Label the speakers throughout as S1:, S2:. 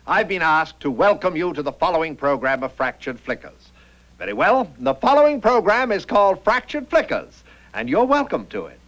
S1: I've been asked to welcome you to the following program of Fractured Flickers. Very well, the following program is called Fractured Flickers, and you're welcome to it.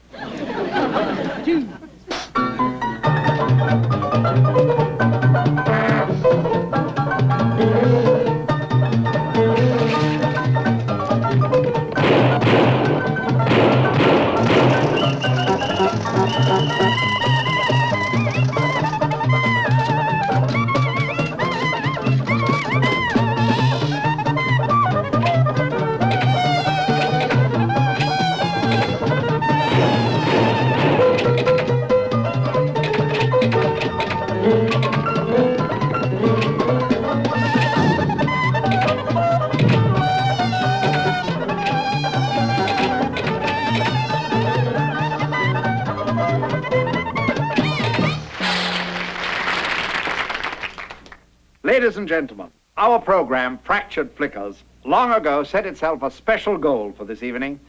S1: Ladies and gentlemen, our program, Fractured Flickers, long ago set itself a special goal for this evening,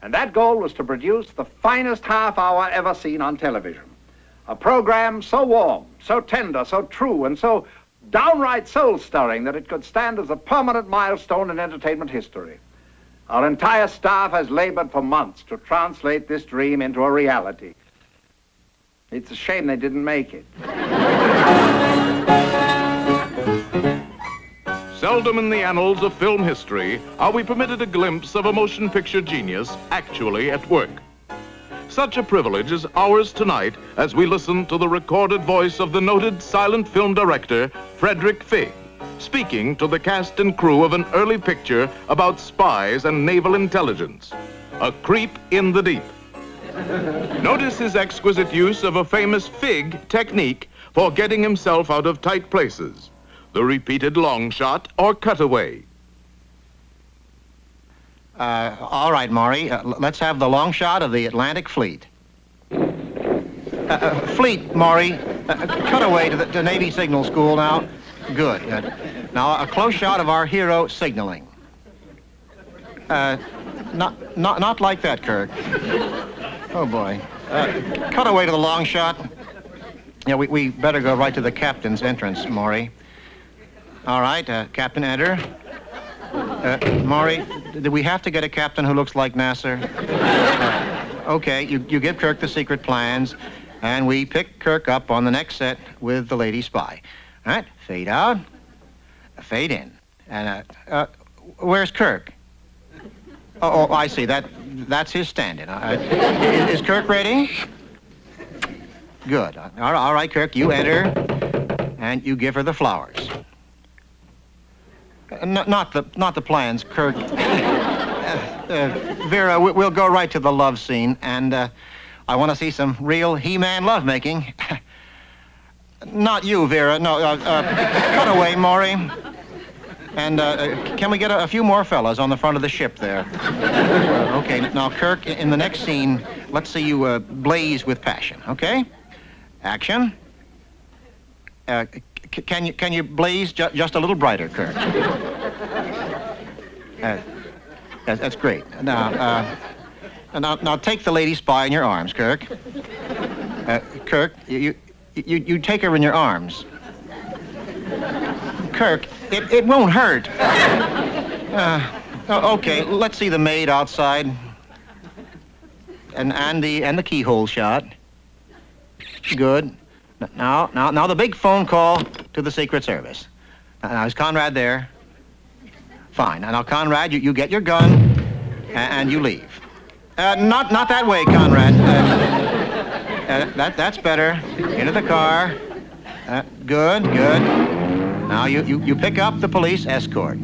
S1: and that goal was to produce the finest half hour ever seen on television. A program so warm, so tender, so true, and so downright soul-stirring that it could stand as a permanent milestone in entertainment history. Our entire staff has labored for months to translate this dream into a reality. It's a shame they didn't make it.
S2: Seldom in the annals of film history are we permitted a glimpse of a motion picture genius actually at work. Such a privilege is ours tonight as we listen to the recorded voice of the noted silent film director, Frederick Figg, speaking to the cast and crew of an early picture about spies and naval intelligence, A Creep in the Deep. Notice his exquisite use of a famous Figg technique for getting himself out of tight places. The repeated long shot or cutaway.
S3: All right, Maury. Let's have the long shot of the Atlantic Fleet. Fleet, Maury. Cut away to the Navy Signal School now. Good. Now, a close shot of our hero signaling. Not like that, Kirk. Oh, boy. Cut away to the long shot. Yeah, we better go right to the captain's entrance, Maury. All right, Captain, enter. Maury, do we have to get a captain who looks like Nasser? Okay, you give Kirk the secret plans, and we pick Kirk up on the next set with the lady spy. All right, fade out, fade in. And, where's Kirk? Oh, I see, that's his stand-in. Is Kirk ready? Good. All right, Kirk, you enter, and you give her the flowers. Not the plans, Kirk. Vera, we'll go right to the love scene, and I want to see some real He-Man lovemaking. Not you, Vera. No, cut away, Maury. And can we get a few more fellas on the front of the ship there? Okay, now, Kirk, in the next scene, let's see you blaze with passion, okay? Action. Can you blaze just a little brighter, Kirk? That's great. Now take the lady spy in your arms, Kirk. Kirk, you take her in your arms. Kirk, it won't hurt. Okay, let's see the maid outside. And the keyhole shot. Good. Now the big phone call to the Secret Service. Now, is Conrad there? Fine. Now, Conrad, you get your gun, and you leave. Not that way, Conrad. That's better. Into the car. Good. Now, you pick up the police escort.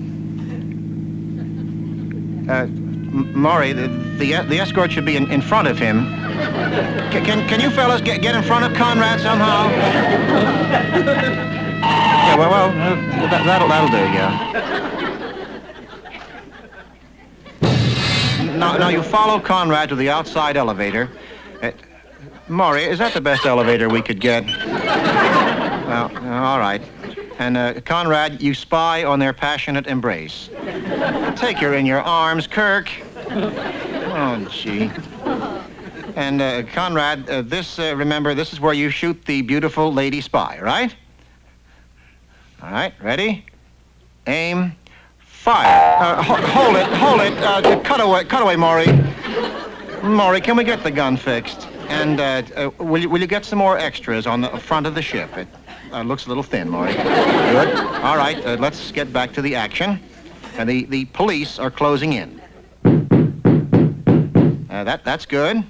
S3: Maury, the escort should be in front of him. Can you fellas get in front of Conrad somehow? Yeah, well, that'll do, yeah. Now you follow Conrad to the outside elevator. Maury, is that the best elevator we could get? Well, all right. And Conrad, you spy on their passionate embrace. Take her in your arms, Kirk. Oh, gee. And Conrad, remember, this is where you shoot the beautiful lady spy, right? All right, ready? Aim. Fire. Hold it. Cut away, Maury. Maury, can we get the gun fixed? And will you get some more extras on the front of the ship? It looks a little thin, Maury. Good. All right, let's get back to the action. And the police are closing in. That's good.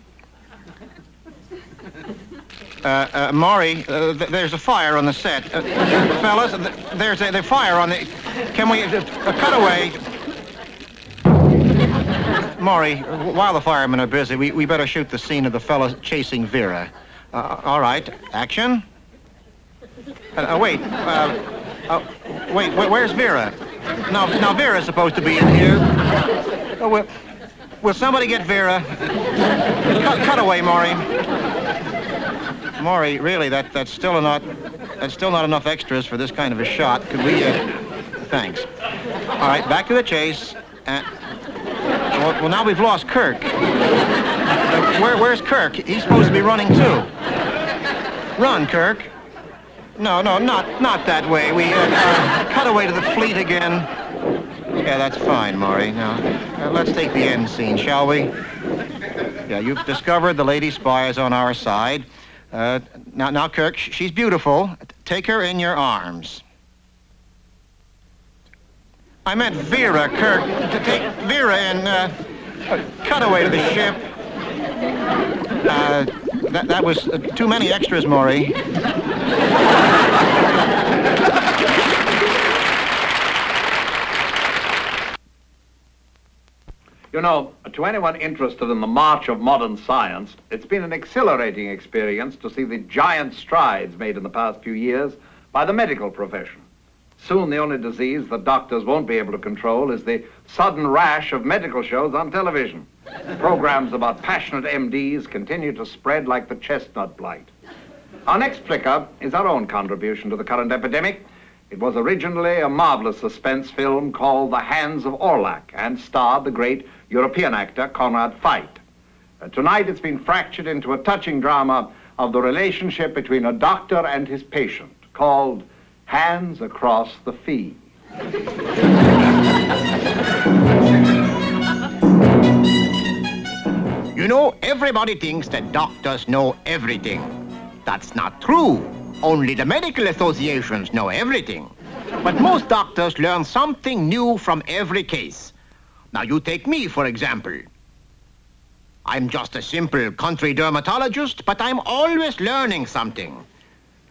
S3: Maury, there's a fire on the set. Fellas, there's a fire on the... Can we... cut away. Maury, while the firemen are busy, we better shoot the scene of the fella chasing Vera. All right, action. Wait, where's Vera? Now Vera's supposed to be in here. Oh, will somebody get Vera? Cut away, Maury. Maury, really, that's still not enough extras for this kind of a shot. Could we? Thanks. All right, back to the chase. Well, now we've lost Kirk. Where's Kirk? He's supposed to be running too. Run, Kirk. No, not that way. We cut away to the fleet again. Yeah, that's fine, Maury. Now, let's take the end scene, shall we? Yeah, you've discovered the lady spy is on our side. Now, Kirk, she's beautiful. Take her in your arms. I meant Vera, Kirk. To take Vera in. Cut away to the ship. That was too many extras, Maury.
S1: You know, to anyone interested in the march of modern science, it's been an exhilarating experience to see the giant strides made in the past few years by the medical profession. Soon the only disease that doctors won't be able to control is the sudden rash of medical shows on television. Programs about passionate MDs continue to spread like the chestnut blight. Our next flicker is our own contribution to the current epidemic. It was originally a marvelous suspense film called The Hands of Orlac and starred the great European actor Conrad Veidt. Tonight it's been fractured into a touching drama of the relationship between a doctor and his patient called Hands Across the Fee.
S3: You know, everybody thinks that doctors know everything. That's not true. Only the medical associations know everything. But most doctors learn something new from every case. Now, you take me, for example. I'm just a simple country dermatologist, but I'm always learning something.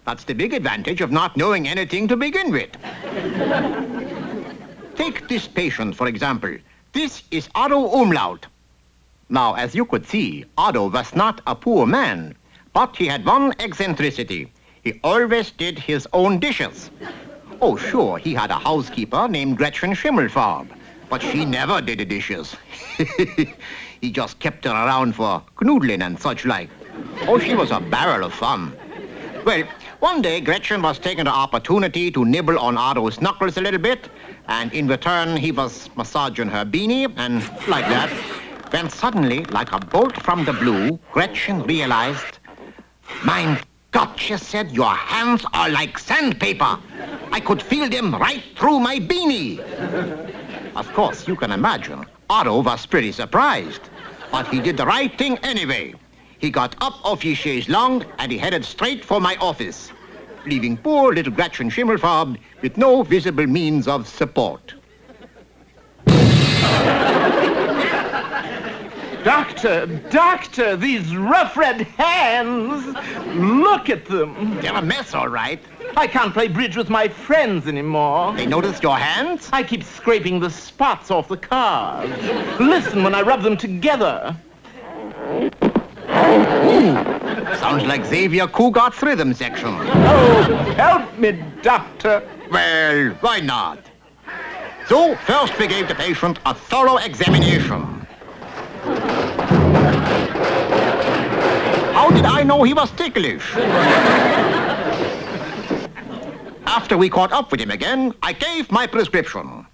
S3: That's the big advantage of not knowing anything to begin with. Take this patient, for example. This is Otto Umlaut. Now, as you could see, Otto was not a poor man, but he had one eccentricity. He always did his own dishes. Oh, sure, he had a housekeeper named Gretchen Schimmelfarb, but she never did the dishes. He just kept her around for knoodling and such like. Oh, she was a barrel of fun. Well, one day Gretchen was taking the opportunity to nibble on Otto's knuckles a little bit, and in return he was massaging her beanie, and like that. When suddenly, like a bolt from the blue, Gretchen realized, "Mein Gott," she said, "your hands are like sandpaper. I could feel them right through my beanie." Of course, you can imagine, Otto was pretty surprised. But he did the right thing anyway. He got up off his chaise longue and he headed straight for my office, leaving poor little Gretchen Schimmelfarb with no visible means of support.
S4: Doctor, these rough red hands. Look at them.
S3: They're a mess, all right.
S4: I can't play bridge with my friends anymore.
S3: They noticed your hands?
S4: I keep scraping the spots off the cards. Listen when I rub them together.
S3: Sounds like Xavier Cougart's rhythm section.
S4: Oh, help me, doctor.
S3: Well, why not? So, first we gave the patient a thorough examination. How did I know he was ticklish? After we caught up with him again, I gave my prescription.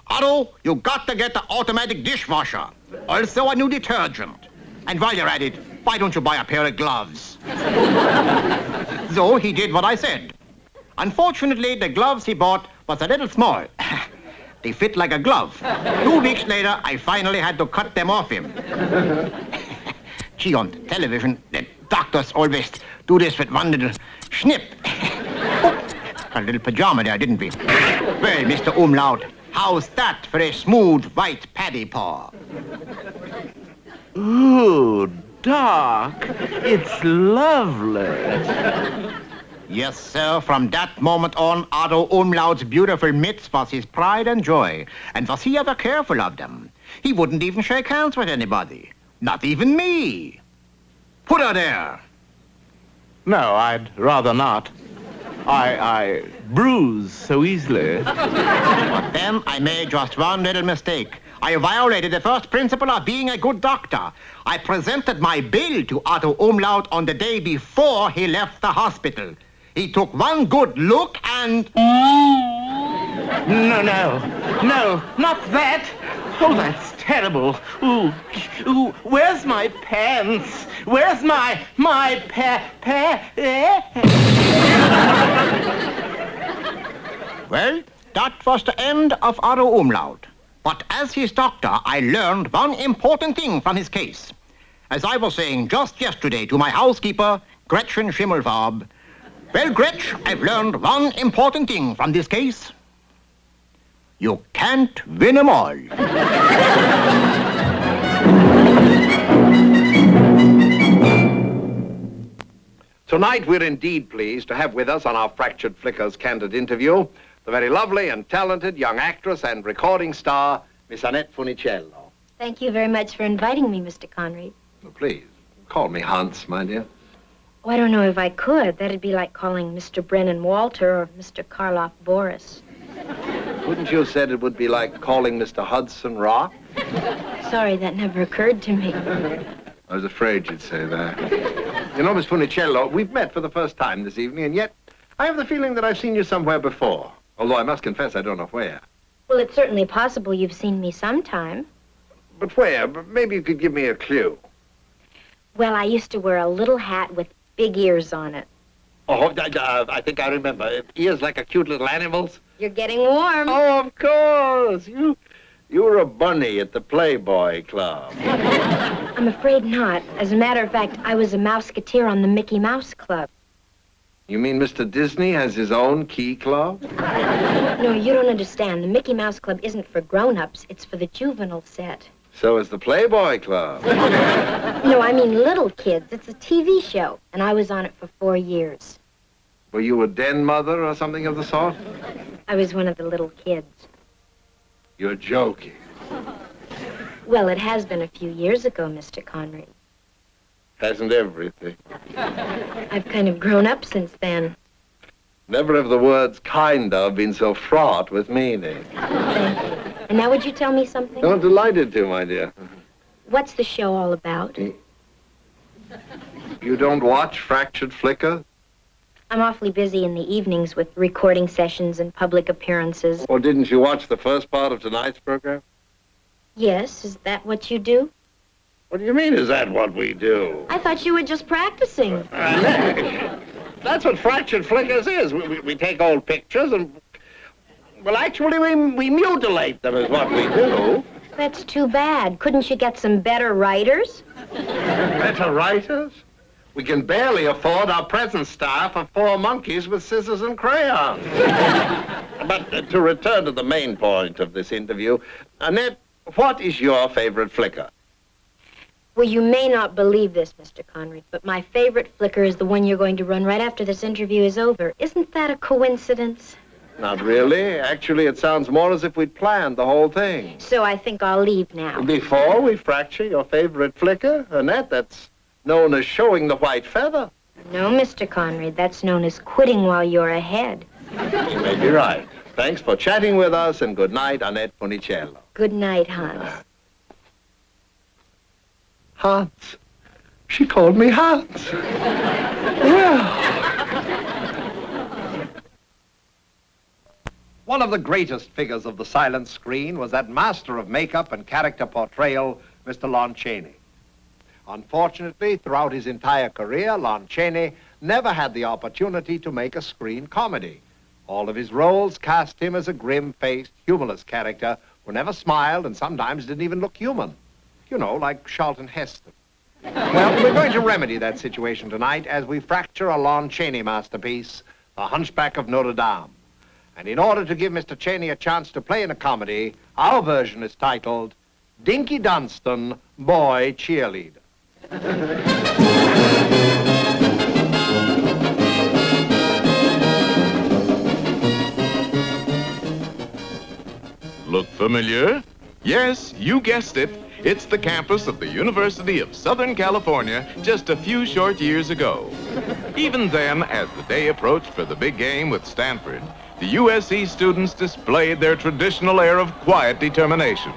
S3: Otto, you got to get the automatic dishwasher. Also a new detergent. And while you're at it, why don't you buy a pair of gloves? So he did what I said. Unfortunately, the gloves he bought was a little small. They fit like a glove. 2 weeks later, I finally had to cut them off him. Gee, on television, the doctors always do this with one little snip. Got a little pajama there, didn't we? Well, Mr. Umlaut, how's that for a smooth white paddy paw?
S4: Ooh, Doc, it's lovely.
S3: Yes, sir. From that moment on, Otto Umlaut's beautiful mitts was his pride and joy. And was he ever careful of them? He wouldn't even shake hands with anybody. Not even me. Put her there.
S4: No, I'd rather not. I bruise so easily.
S3: But then I made just one little mistake. I violated the first principle of being a good doctor. I presented my bill to Otto Umlaut on the day before he left the hospital. He took one good look and...
S4: No, not that. Oh, that's terrible. Ooh, where's my pants? Where's my
S3: Well, that was the end of Otto Umlaut. But as his doctor, I learned one important thing from his case. As I was saying just yesterday to my housekeeper, Gretchen Schimmelfarb, well, Gretch, I've learned one important thing from this case. You can't win 'em all.
S1: Tonight, we're indeed pleased to have with us on our Fractured Flickers candid interview the very lovely and talented young actress and recording star, Miss Annette Funicello.
S5: Thank you very much for inviting me, Mr. Conry.
S1: Well, please, call me Hans, my dear.
S5: Oh, I don't know if I could. That'd be like calling Mr. Brennan Walter or Mr. Karloff Boris.
S1: Wouldn't you have said it would be like calling Mr. Hudson Rock?
S5: Sorry, that never occurred to me.
S1: I was afraid you'd say that. You know, Miss Funicello, we've met for the first time this evening, and yet I have the feeling that I've seen you somewhere before. Although I must confess I don't know where.
S5: Well, it's certainly possible you've seen me sometime.
S1: But where? Maybe you could give me a clue.
S5: Well, I used to wear a little hat with big ears on it.
S1: Oh, I think I remember. Ears like a cute little animal's.
S5: You're getting warm.
S1: Oh, of course. You were a bunny at the Playboy Club.
S5: I'm afraid not. As a matter of fact, I was a mouseketeer on the Mickey Mouse Club.
S1: You mean Mr. Disney has his own key club?
S5: No, you don't understand. The Mickey Mouse Club isn't for grown-ups. It's for the juvenile set.
S1: So is the Playboy Club.
S5: No, I mean little kids. It's a TV show, and I was on it for 4 years.
S1: Were you a den mother or something of the sort?
S5: I was one of the little kids.
S1: You're joking.
S5: Well, it has been a few years ago, Mr. Conry.
S1: Hasn't everything?
S5: I've kind of grown up since then.
S1: Never have the words kind of been so fraught with meaning.
S5: Thank you. And now would you tell me something?
S1: Oh, delighted to, my dear.
S5: What's the show all about?
S1: You don't watch Fractured Flicker?
S5: I'm awfully busy in the evenings with recording sessions and public appearances.
S1: Or didn't you watch the first part of tonight's program?
S5: Yes, is that what you do?
S1: What do you mean, is that what we do?
S5: I thought you were just practicing.
S1: That's what Fractured Flickers is. We take old pictures and... Well, actually, we mutilate them is what we do.
S5: That's too bad. Couldn't you get some better writers?
S1: Better writers? We can barely afford our present staff of 4 monkeys with scissors and crayons. But to return to the main point of this interview, Annette, what is your favorite flicker?
S5: Well, you may not believe this, Mr. Conry, but my favorite flicker is the one you're going to run right after this interview is over. Isn't that a coincidence?
S1: Not really. Actually, it sounds more as if we'd planned the whole thing.
S5: So I think I'll leave now.
S1: Before we fracture your favorite flicker, Annette, that's known as showing the white feather.
S5: No, Mr. Conry, that's known as quitting while you're ahead.
S1: You may be right. Thanks for chatting with us, and good night, Annette Funicello.
S5: Good night, Hans.
S1: Hans. She called me Hans. Well. One of the greatest figures of the silent screen was that master of makeup and character portrayal, Mr. Lon Chaney. Unfortunately, throughout his entire career, Lon Chaney never had the opportunity to make a screen comedy, All of his roles cast him as a grim-faced, humorless character who never smiled and sometimes didn't even look human. You know, like Charlton Heston. Well, we're going to remedy that situation tonight as we fracture a Lon Chaney masterpiece, The Hunchback of Notre Dame. And in order to give Mr. Chaney a chance to play in a comedy, our version is titled Dinky Dunstan, Boy Cheerleader.
S2: Look familiar? Yes, you guessed it. It's the campus of the University of Southern California just a few short years ago. Even then, as the day approached for the big game with Stanford, the USC students displayed their traditional air of quiet determination.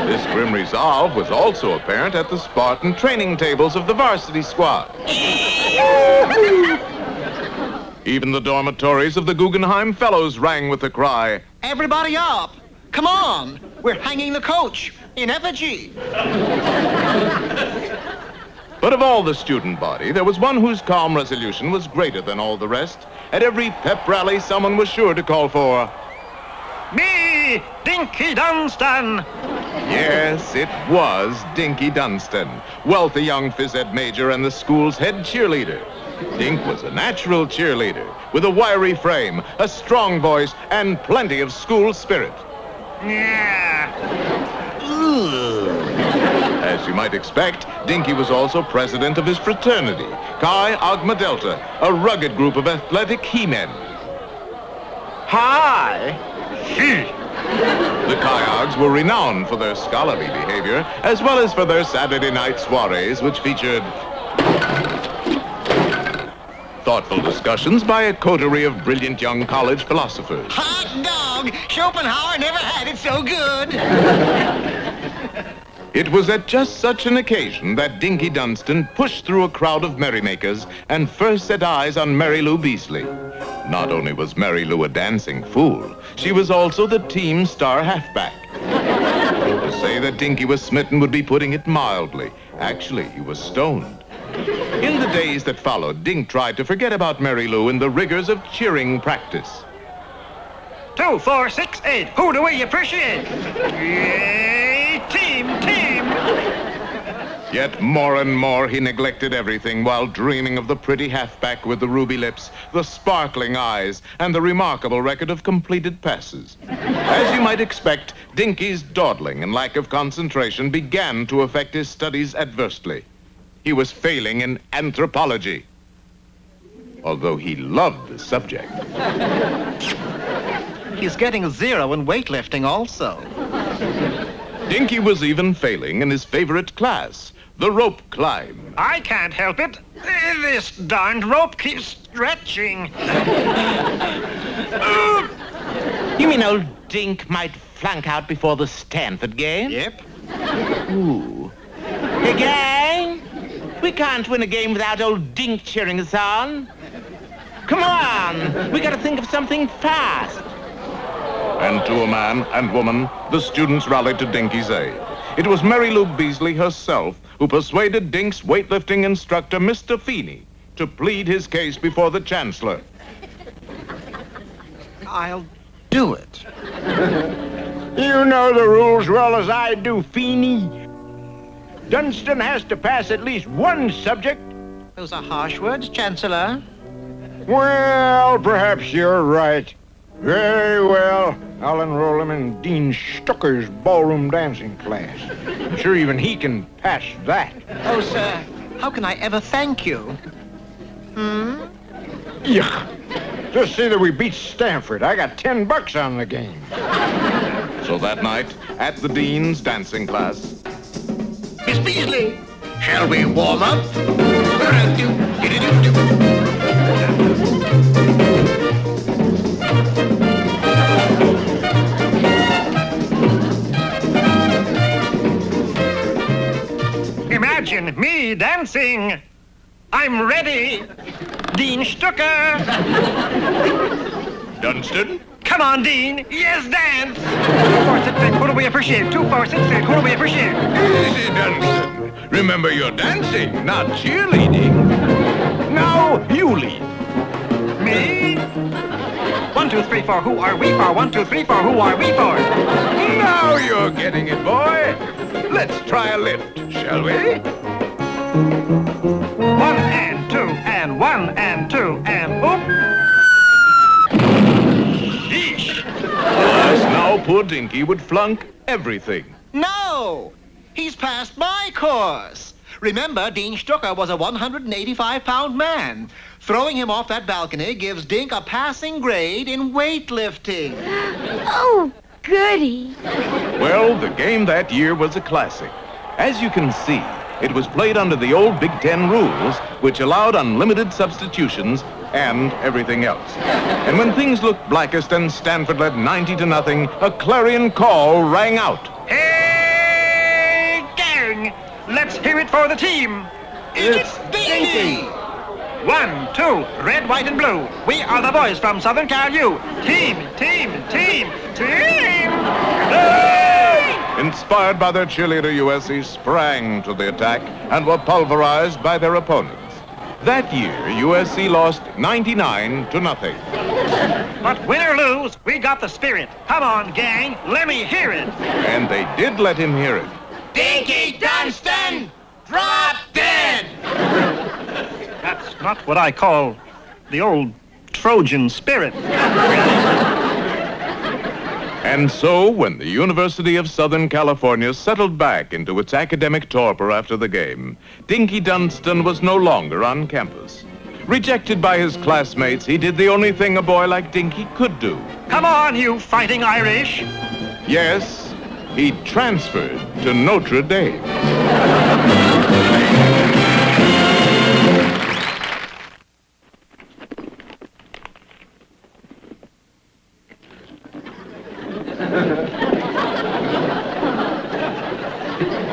S2: This grim resolve was also apparent at the Spartan training tables of the varsity squad. Even the dormitories of the Guggenheim Fellows rang with the cry,
S3: Everybody up! Come on! We're hanging the coach in effigy.
S2: But of all the student body, there was one whose calm resolution was greater than all the rest. At every pep rally, someone was sure to call for,
S4: Me, Dinky Dunstan.
S2: Yes, it was Dinky Dunstan, wealthy young phys ed major and the school's head cheerleader. Dink was a natural cheerleader with a wiry frame, a strong voice, and plenty of school spirit. As you might expect, Dinky was also president of his fraternity, Chi Ogma Delta, a rugged group of athletic he-men.
S4: Hi.
S2: The Chi-Ogs were renowned for their scholarly behavior, as well as for their Saturday night soirees, which featured thoughtful discussions by a coterie of brilliant young college philosophers.
S3: Hot dog! Schopenhauer never had it so good.
S2: It was at just such an occasion that Dinky Dunstan pushed through a crowd of merrymakers and first set eyes on Mary Lou Beasley. Not only was Mary Lou a dancing fool, she was also the team's star halfback. To say that Dinky was smitten would be putting it mildly. Actually, he was stoned. In the days that followed, Dink tried to forget about Mary Lou in the rigors of cheering practice.
S4: 2, 4, 6, 8. Who do we appreciate? Yay, team.
S2: Yet more and more he neglected everything while dreaming of the pretty halfback with the ruby lips, the sparkling eyes, and the remarkable record of completed passes. As you might expect, Dinky's dawdling and lack of concentration began to affect his studies adversely. He was failing in anthropology, although he loved the subject.
S3: He's getting a 0 in weightlifting also.
S2: Dinky was even failing in his favorite class, the rope climb.
S4: I can't help it. This darned rope keeps stretching.
S6: You mean old Dink might flunk out before the Stanford game?
S3: Yep.
S6: Ooh. Hey, gang! We can't win a game without old Dink cheering us on. Come on! We gotta think of something fast.
S2: And to a man and woman, the students rallied to Dinky's aid. It was Mary Lou Beasley herself who persuaded Dink's weightlifting instructor, Mr. Feeney, to plead his case before the chancellor.
S3: I'll do it.
S7: You know the rules well as I do, Feeney. Dunstan has to pass at least one subject.
S3: Those are harsh words, Chancellor.
S7: Well, perhaps you're right. Very well. I'll enroll him in Dean Stucker's ballroom dancing class. I'm sure even he can pass that.
S3: Oh, sir, how can I ever thank you?
S7: Yuck. Just see that we beat Stanford. I got $10 on the game.
S2: So that night, at the dean's dancing class,
S3: Miss Beasley, shall we warm up?
S4: Imagine me dancing. I'm ready. Dean Stucker.
S2: Dunstan?
S4: Come on, Dean. Yes, dance. 2, 4, 6, 8. Who do we appreciate? 2, 4, 6, 8. Who do we appreciate?
S2: Easy, Dunstan. Remember, you're dancing, not cheerleading. Now you lead.
S4: Me?
S8: 1, 2, 3, 4, who are we for? 1, 2, 3, 4, who are we for?
S2: Now you're getting it, boy. Let's try a lift, shall we?
S8: 1 and 2 and 1 and 2 and oop. Yeesh.
S2: Alas, now poor Dinky would flunk everything.
S3: No! He's passed my course. Remember, Dean Stucker was a 185-pound man. Throwing him off that balcony gives Dink a passing grade in weightlifting.
S5: Oh, goody.
S2: Well, the game that year was a classic. As you can see, it was played under the old Big Ten rules, which allowed unlimited substitutions and everything else. And when things looked blackest and Stanford led 90-0, a clarion call rang out.
S8: Hey, gang! Let's hear it for the team.
S3: It's Dinky!
S8: 1, 2, red, white, and blue. We are the boys from Southern Cal U. Team, team, team, team! Hey!
S2: Inspired by their cheerleader, USC sprang to the attack and were pulverized by their opponents. That year, USC lost 99-0.
S8: But win or lose, we got the spirit. Come on, gang, let me hear it.
S2: And they did let him hear it.
S3: Dinky Dunstan, drop dead!
S8: That's not what I call the old Trojan spirit.
S2: And so, when the University of Southern California settled back into its academic torpor after the game, Dinky Dunstan was no longer on campus. Rejected by his classmates, he did the only thing a boy like Dinky could do.
S8: Come on, you fighting Irish.
S2: Yes, he transferred to Notre Dame.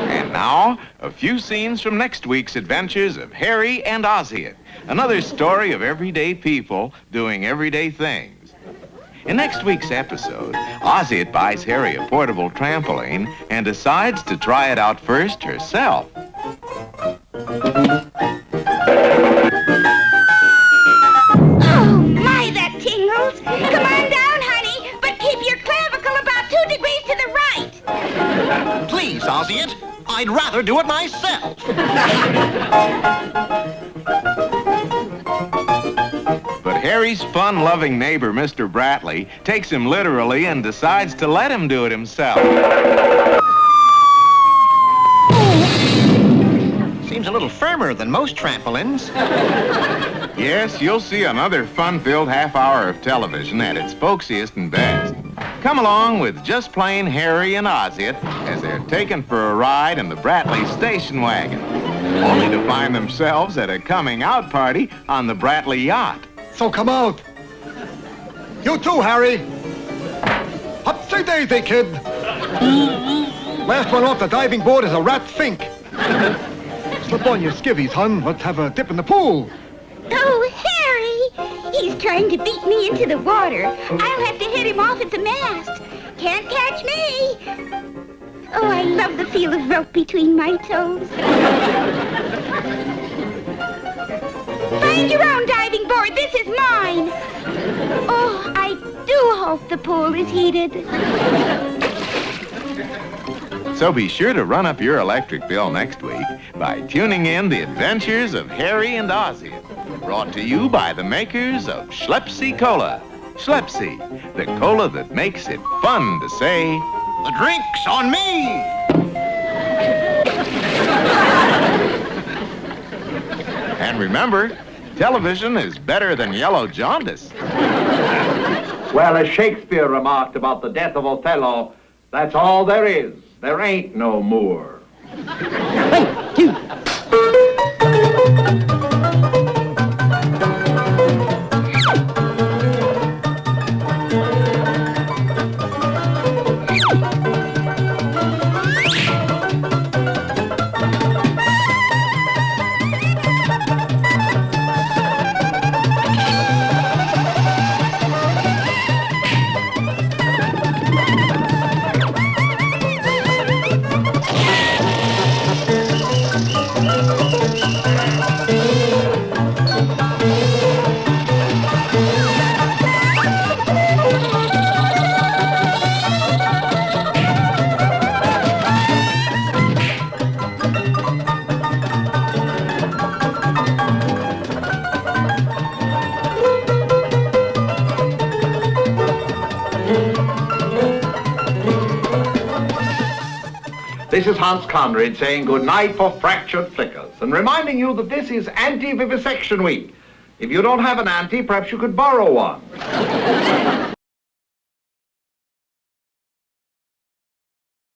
S2: And now, a few scenes from next week's adventures of Harry and Ozzie. Another story of everyday people doing everyday things. In next week's episode, Ozzie buys Harry a portable trampoline and decides to try it out first herself.
S9: Oh, my, that tingles. Come on down, honey, but keep your clavicle about 2 degrees to the right.
S3: Please, Ozzie, I'd rather do it myself.
S2: But Harry's fun-loving neighbor, Mr. Bratley, takes him literally and decides to let him do it himself.
S3: Seems a little firmer than most trampolines.
S2: Yes, you'll see another fun-filled half hour of television at its folksiest and best. Come along with Just Plain Harry and Ozzie as they're taken for a ride in the Bratley station wagon, only to find themselves at a coming-out party on the Bratley yacht.
S10: So come out. You too, Harry. Upsy-daisy, kid. Last one off the diving board is a rat fink. Slip on your skivvies, hon. Let's have a dip in the pool.
S9: Oh, Harry! He's trying to beat me into the water. I'll have to hit him off at the mast. Can't catch me. Oh, I love the feel of rope between my toes. Find your own diving board. This is mine. Oh, I do hope the pool is heated.
S2: So be sure to run up your electric bill next week by tuning in The Adventures of Harry and Ozzie, brought to you by the makers of Schlepsy Cola. Schlepsy, the cola that makes it fun to say,
S3: The drink's on me!
S2: and remember, television is better than yellow jaundice.
S1: Well, as Shakespeare remarked about the death of Othello, that's all there is. There ain't no more. This is Hans Conrad saying good night for Fractured Flickers and reminding you that this is Anti-Vivisection Week. If you don't have an auntie, perhaps you could borrow one.